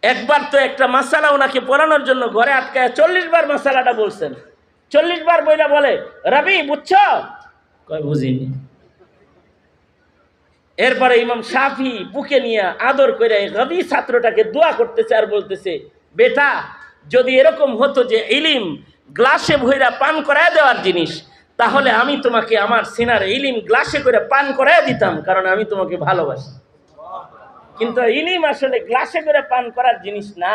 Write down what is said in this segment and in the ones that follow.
একবার তো একটা মাসালা ওনাকে পড়ানোর জন্য ঘরে আটকায় 40 বার মাসালাটা বলছেন। 40 বার বইলা বলে, রবি বুঝছ? কয় বুঝিনি। এরপরে ইমাম শাফি বুকে নিয়ে আদর করে রবি ছাত্রটাকে দোয়া করতেছে আর বলতেছে, বেটা যদি এরকম হতো যে ইলিম গ্লাসে ভইরা পান করায় দেওয়ার জিনিস, তাহলে আমি তোমাকে আমার সিনার ইলিম গ্লাসে করে পান করায় দিতাম, কারণ আমি তোমাকে ভালোবাসি। কিন্তু ইলিম আসলে গ্লাসে করে পান করার জিনিস না।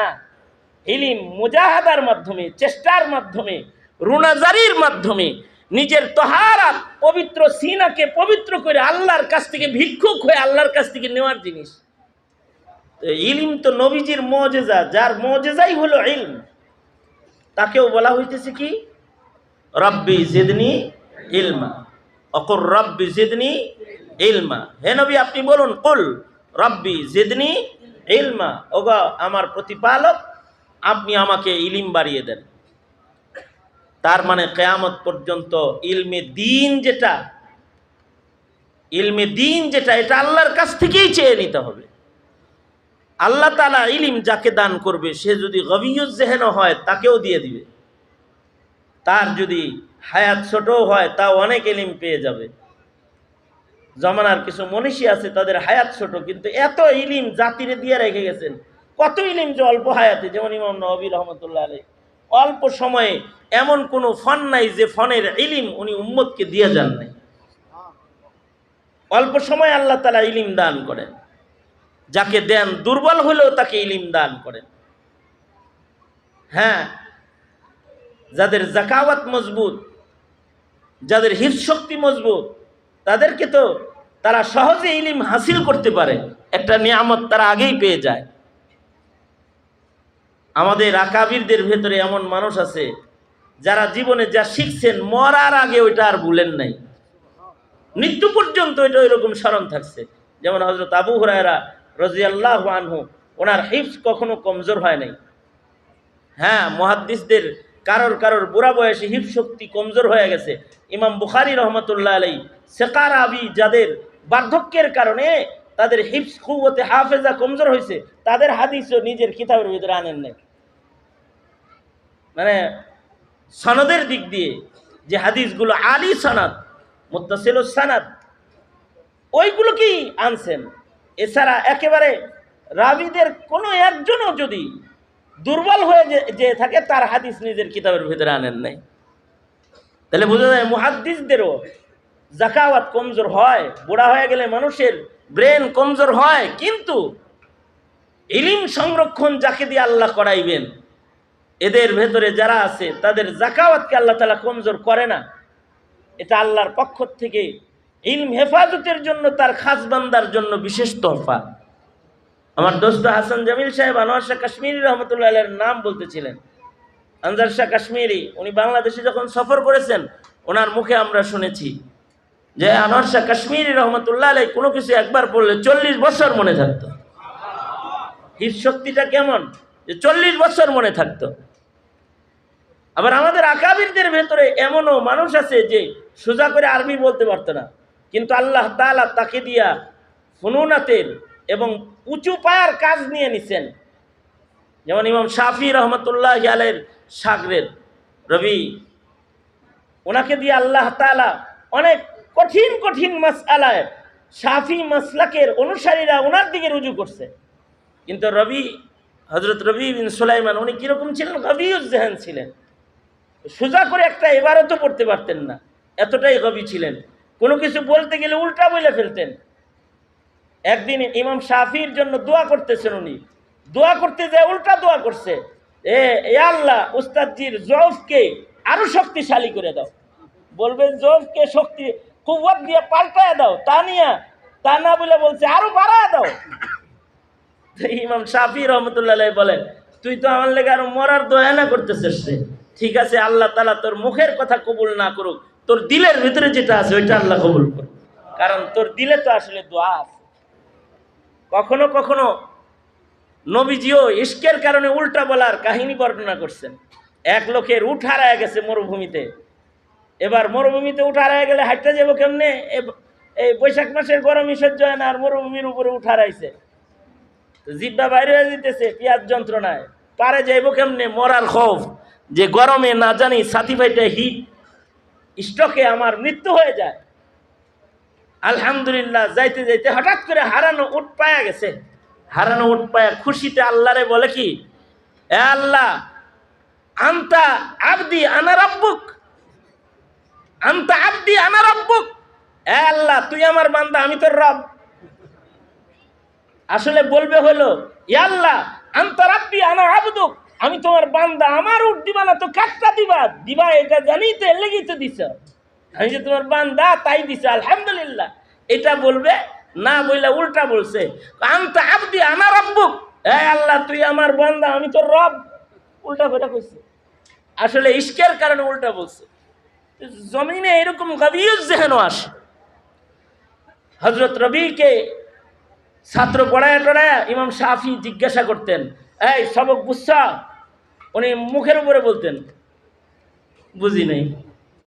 ইলিম মুজাহাদার মাধ্যমে, চেষ্টার মাধ্যমে, রুনাজারির মাধ্যমে নিজের তহারাত পবিত্র সিনাকে পবিত্র করে আল্লাহর কাছ থেকে ভিক্ষুক হয়ে আল্লাহর কাছ থেকে নেওয়ার জিনিস। তো ইলম তো নবীজির মুজিজা, যার মুজিজাই হলো ইলম, তাকেও বলা হইতেছে কি, রব্বি জিদনি ইলমা, অকুর রব্বি জিদনি ইলমা। হে নবী আপনি বলুন, কুল রব্বি জিদনি ইলমা, ওগো আমার প্রতিপালক আপনি আমাকে ইলম বাড়িয়ে দেন। তার মানে কিয়ামত পর্যন্ত ইলমে দ্বীন যেটা এটা আল্লাহর কাছ থেকেই চেয়ে নিতে হবে। আল্লাহ তাআলা ইলম যাকে দান করবে সে যদি গভীর জেহেন হয় তাকেও দিয়ে দিবে। তার যদি হায়াত ছোট হয় তাও অনেক ইলম পেয়ে যাবে। জমানার কিছু মনীষী আছে তাদের হায়াত ছোট, কিন্তু এত ইলম জাতিরে দিয়ে রেখে গেছেন। কত ইলম যে অল্প হায়াতে, যেমন ইমাম নববী রহমতুল্লাহ আলাইহি অল্প সময়ে এমন কোনো ফন নাই যে ফনের ইলম উনি উম্মতকে দিয়ে যান নাই। অল্প সময় আল্লাহ তাআলা ইলম দান করেন, যাকে দেন দুর্বল হলেও তাকে ইলম দান করেন। হ্যাঁ, যাদের যাকাওয়াত মজবুত, যাদের হিফজ শক্তি মজবুত, তাদেরকে তো তারা সহজে ইলম হাসিল করতে পারে, একটা নিয়ামত তারা আগেই পেয়ে যায়। আমাদের আকাবিরদের ভেতরে এমন মানুষ আছে যারা জীবনে যা শিখছেন মরার আগে ওইটা আর ভুলেন নাই, মৃত্যু পর্যন্ত ওইটা ওইরকম স্মরণ থাকছে। যেমন হযরত আবু হুরায়রা রাদিয়াল্লাহু আনহু, ওনার হিফজ কখনো কমজোর হয় নাই। হ্যাঁ, মুহাদ্দিসদের কারোর বুড়া বয়সে হিফজ শক্তি কমজোর হয়ে গেছে। ইমাম বুখারী রহমতুল্লাহ আলাইহি সেকারাবি, যাদের বার্ধক্যের কারণে তাদের হিফজ কুওয়াতে হাফেজা কমজোর হয়েছে, তাদের হাদিসও নিজের কিতাবের ভিতরে আনেন নাই। মানে সনদের দিক দিয়ে যে হাদিসগুলো আলী সনদ, মুত্তাসিল সনদ, ওইগুলো কি আনছেন। এছাড়া একেবারে রাবিদের কোনো একজনও যদি দুর্বল হয়ে যে থাকে তার হাদিস নিজের কিতাবের ভিতরে আনেন নাই। তাহলে বোঝা যায় মুহাদ্দিসদেরও যাকাওয়াত কমজোর হয়, বুড়া হয়ে গেলে মানুষের ব্রেন কমজোর হয়, কিন্তু ইলম সংরক্ষণ যাকে দিয়ে আল্লাহ করাইবেন, এদের ভেতরে যারা আছে তাদের যাকাওয়াতকে আল্লাহ তাআলা কমজোর করে না। এটা আল্লাহর পক্ষ থেকে ইলম হেফাজতের জন্য তার খাস বান্দার জন্য বিশেষ তোহফা। আমার দোস্ত হাসান জামিল সাহেব আনোয়ার শাহ কাশ্মীরি রহমতুল্লাহ আলাইহির নাম বলতেছিলেন। আনজার শাহ কাশ্মীরি উনি বাংলাদেশে যখন সফর করেছেন, ওনার মুখে আমরা শুনেছি যে আনোয়ার শাহ কাশ্মীরি রহমতুল্লাহ আলাইহি কোনো কিছু একবার পড়লে 40 বছর মনে থাকতো। হিফজ শক্তিটা কেমন যে 40 বছর মনে থাকতো। আবার আমাদের আকাবিরদের ভেতরে এমনও মানুষ আছে যে সোজা করে আরবি বলতে পারতো না, কিন্তু আল্লাহ তাআলা তাকে দিয়া ফুনুনাতের এবং উঁচু পায়ার কাজ নিয়ে নিছেন। যেমন ইমাম শাফি রহমতুল্লাহ আলাইহির শাগরেদ রবি, ওনাকে দিয়ে আল্লাহ তাআলা অনেক কঠিন কঠিন মাসআলায় শাফি মাসলাকের অনুসারীরা ওনার দিকে রুজু করছে। কিন্তু হযরত রবি বিন সুলাইমান উনি কিরকম ছিলেন? গভীর জেহেন ছিলেন, সোজা করে একটা ইবারতও পড়তে পারতেন না, এতটাই গভীর ছিলেন। কোনো কিছু বলতে গেলে উল্টা বলে ফেলতেন। একদিন ইমাম শাফির জন্য দোয়া করতেছেন, উনি দোয়া করতে যায় উল্টা দোয়া করছে, এ আল্লাহ উস্তাদজির জৌফকে আরো শক্তিশালী করে দাও। বলবেন জৌফকে শক্তি কুওয়াত দিয়ে পাল্টায় দাও, তা না বলে বলছে আরো বাড়ায় দাও। ইমাম শাফি রহমতুল্লাহ আলাইহি বলেন, তুই তো আমার লেগে আরো মরার দোয়া না করতেছিস রে। ঠিক আছে, আল্লাহ তাআলা তোর মুখের কথা কবুল না করুক, তোর দিলের ভিতরে যেটা আছে ওইটা আল্লাহ কবুল করুক, কারণ তোর দিলে তো আসলে দোয়া আছে। কখনো কখনো নবীজিও ইশকের কারণে উল্টা বলার কাহিনী বর্ণনা করছেন। এক লোকের উট হারায় গেছে মরুভূমিতে। এবার মরুভূমিতে উট হারায় গেলে হাঁটতে যাবো কেমনে? এই বৈশাখ মাসের গরমই সহ্য হয় না, আর মরুভূমির উপরে উট হারাইছে। জিব্বা বাইরে হয়ে যেতেছে পেঁয়াজ যন্ত্রণায়, পারে যাইব কেমনে, মরার খৌফ যে গরমে না জানি ছাতি ফাইটে হিট স্ট্রোকে আমার মৃত্যু হয়ে যায়। আলহামদুলিল্লাহ যাইতে যাইতে হঠাৎ করে হারানো উট পায়া গেছে। হারানো উট পায়া খুশিতে আল্লাহরে বলে কি, এ আল্লাহ, আনতা আবদি আনা রাব্বুক, আনতা আবদি আনা রাব্বুক, এ আল্লাহ তুই আমার বান্দা আমি তোর রব। আসলে বলবে হলো, ইয়া আল্লাহ আনতা রাব্বি আনা আবদুক, আমি তোমার বান্দা, আমার উট দিবা না তো কাটটা দিবা, দিবা এটা জানি তো এর লেগেই তো দিছ, আমি যে তোমার বান্দা তাই দিছে আলহামদুলিল্লাহ। এটা বলবে না, বইলা উল্টা বলছে, আনতা আবদি আনা রাব্বুক, এ আল্লাহ তুই আমার বান্দা আমি তোর রব। উল্টা করে কইছে, আসলে ইশকের কারণে উল্টা বলছে। জমিনে এরকম গাবিয়ুজ যেহেন আসে। হযরত রবিকে ছাত্র পড়ায় টড়ায় ইমাম শাফি জিজ্ঞাসা করতেন, এই সবক বুঝছ? উনি মুখের উপরে বলতেন বুঝি নাই।